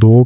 2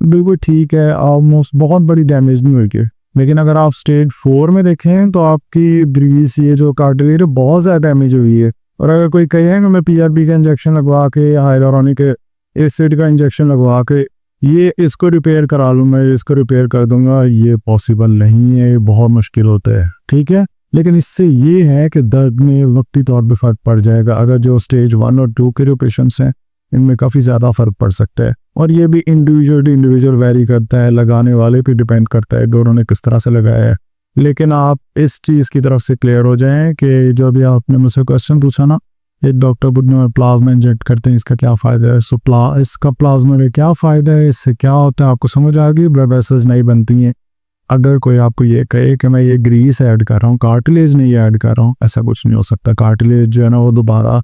बिल्कुल ठीक है, ऑलमोस्ट बहुत बड़ी डैमेज नहीं हुई है। लेकिन अगर आप स्टेज 4 में देखें तो आपकी ग्रीस ये जो कार्टिलेज बहुत ज़्यादा डैमेज हुई है। और अगर कोई कहे कि मैं PRP का इंजेक्शन लगवा के हाइलुरोनिक एसिड का इंजेक्शन लगवा के ये इसको रिपेयर करा लूँ, मैं इसको रिपेयर कर दूंगा, ये पॉसिबल नहीं है, बहुत मुश्किल होता है, ठीक है। लेकिन इससे ये है कि दर्द में वक्ती तौर पे फ़र्क पड़ जाएगा। अगर जो स्टेज 1 और 2 के जो पेशेंट्स हैं इनमें काफ़ी ज़्यादा फ़र्क पड़ सकता है। और ये भी इंडिविजुअल वेरी करता है, लगाने वाले पे डिपेंड करता है कि उन्होंने किस तरह से लगाया है। लेकिन आप इस चीज़ की तरफ से क्लियर हो जाएं कि जो भी आपने मुझसे क्वेश्चन पूछा ना, ये डॉक्टर बुटनो में प्लाज्मा इंजेक्ट करते हैं, इसका क्या फ़ायदा है। सो इसका प्लाज्मा में क्या फ़ायदा है, इससे क्या होता है, आपको समझ आ गई। ब्लड वेसल्स नहीं बनती हैं। अगर कोई आपको ये कहे कि मैं ये ग्रीस ऐड कर रहा हूँ, कार्टिलेज नहीं ऐड कर रहा हूँ, ऐसा कुछ नहीं हो सकता। कार्टिलेज जो है ना वो दोबारा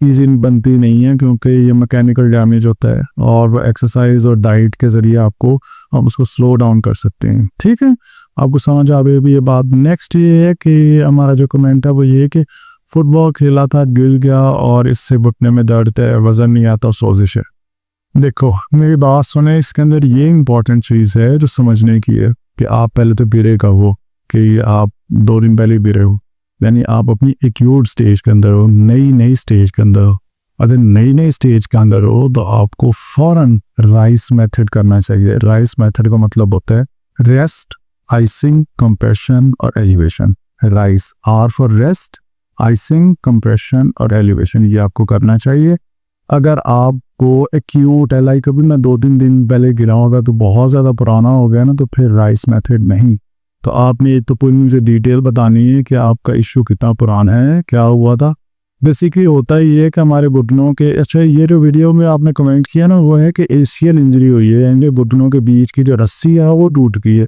ईजी बनती नहीं है, क्योंकि ये मैकेनिकल डैमेज होता है और एक्सरसाइज और डाइट के ज़रिए आपको हम उसको स्लो डाउन कर सकते हैं, ठीक है। आपको समझ आ गई ये बात। नेक्स्ट ये है कि हमारा जो कमेंट है वो ये कि फुटबॉल खेला था, गिर गया और इससे घुटने में दर्द है, वज़न नहीं आता, सोजिश है। देखो मेरी बात सुने, इसके अंदर ये इंपॉर्टेंट चीज़ है जो समझने की है कि आप पहले तो बिरे का हो कि आप 2 दिन पहले बिरे हो, यानी आप अपनी एक्यूट स्टेज के अंदर हो, नई स्टेज के अंदर हो। अगर नई स्टेज के अंदर हो तो आपको फौरन राइस मेथड करना चाहिए। राइस मेथड का मतलब होता है रेस्ट, आइसिंग, कंप्रेशन और elevation. Rice, R for rest, icing, compression और एलिवेशन, ये आपको करना चाहिए। अगर आपको एक्यूट है, लाइक अभी मैं 2-3 दिन पहले गिरा होगा तो बहुत ज़्यादा पुराना हो गया ना, तो फिर राइस मेथड नहीं। तो आपने तो पूरी मुझे डिटेल बतानी है कि आपका इशू कितना पुराना है, क्या हुआ था। बेसिकली होता ही है कि हमारे घुटनों के, अच्छा ये जो वीडियो में आपने कमेंट किया ना वो है कि ACL इंजरी हुई है, यानी घुटनों के बीच की जो रस्सी है वो टूट गई है।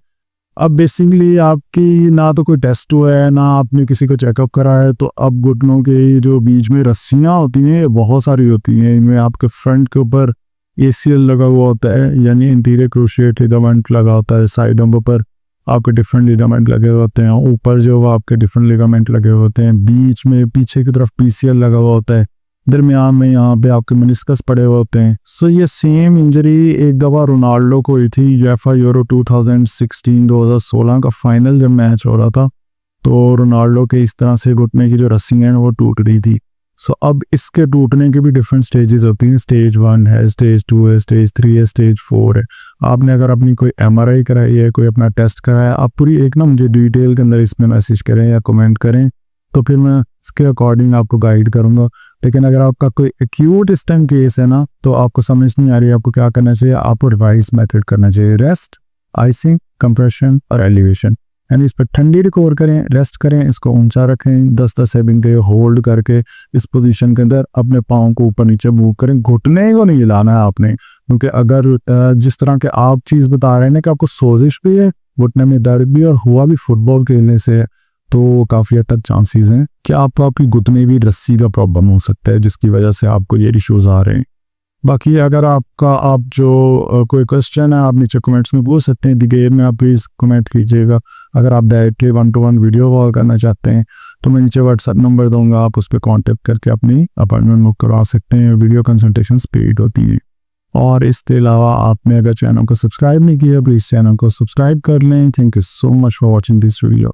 अब बेसिकली आपकी ना तो कोई टेस्ट हुआ है ना आपने किसी को चेकअप करा है, तो अब घुटनों के जो बीच में रस्सियाँ होती हैं बहुत सारी होती हैं। इनमें आपके फ्रंट के ऊपर ACL लगा हुआ होता है, यानी इंटीरियर क्रूशिएट लिगामेंट लगा होता है, साइडों पर आपके डिफरेंट लिगामेंट लगे होते हैं, ऊपर जो आपके डिफरेंट लिगामेंट लगे होते हैं, बीच में पीछे की तरफ PCL लगा हुआ होता है, दरमियान में यहाँ पे आपके मेनिस्कस पड़े होते हैं। सो ये सेम इंजरी एक दफ़ा रोनाल्डो को हुई थी, UEFA यूरो 2016 का फाइनल जब मैच हो रहा था, तो रोनाल्डो के इस तरह से घुटने की जो रस्सी है वो टूट रही थी। सो अब इसके टूटने के भी डिफरेंट स्टेजेस होती हैं। स्टेज 1 है, स्टेज 2 है, स्टेज 3 है, स्टेज 4 है। आपने अगर अपनी कोई MRI कराई है, कोई अपना टेस्ट कराया, आप पूरी एक ना मुझे डिटेल के अंदर इसमें मैसेज करें या कमेंट करें, तो फिर मैं इसके अकॉर्डिंग आपको गाइड करूंगा। लेकिन अगर आपका कोई एक्यूट इस टाइम केस है ना, तो आपको समझ नहीं आ रही आपको क्या करना चाहिए, आपको रिवाइज मेथड करना चाहिए। रेस्ट, आइसिंग, कंप्रेशन और एलिवेशन, यानी इस पर ठंडी रिकवर करें, रेस्ट करें, इसको ऊंचा रखें, 10-10 सेकंड के होल्ड करके इस पोजीशन के अंदर अपने पाँव को ऊपर नीचे मूव करें। घुटने को नहीं हिलाना है आपने, क्योंकि अगर जिस तरह के आप चीज़ बता रहे हैं कि आपको सोजिश भी है, घुटने में दर्द भी और हुआ भी फुटबॉल खेलने से, तो काफ़ी हद तक चांसेस हैं कि आपको आपकी घुटने भी रस्सी का प्रॉब्लम हो सकता है, जिसकी वजह से आपको ये इश्यूज आ रहे हैं। बाकी अगर आप जो कोई क्वेश्चन है आप नीचे कमेंट्स में पूछ सकते हैं, डिटेल में आप प्लीज़ कमेंट कीजिएगा। अगर आप डायरेक्टली 1-to-1 वीडियो कॉल करना चाहते हैं तो मैं नीचे WhatsApp नंबर दूंगा, आप उस पर कॉन्टेक्ट करके अपनी अपॉइंटमेंट बुक करवा सकते हैं। वीडियो कंसल्टेशन पेड होती है। और इसके अलावा आपने अगर चैनल को सब्सक्राइब नहीं किया, प्लीज़ चैनल को सब्सक्राइब कर लें। Thank you so much for watching this video.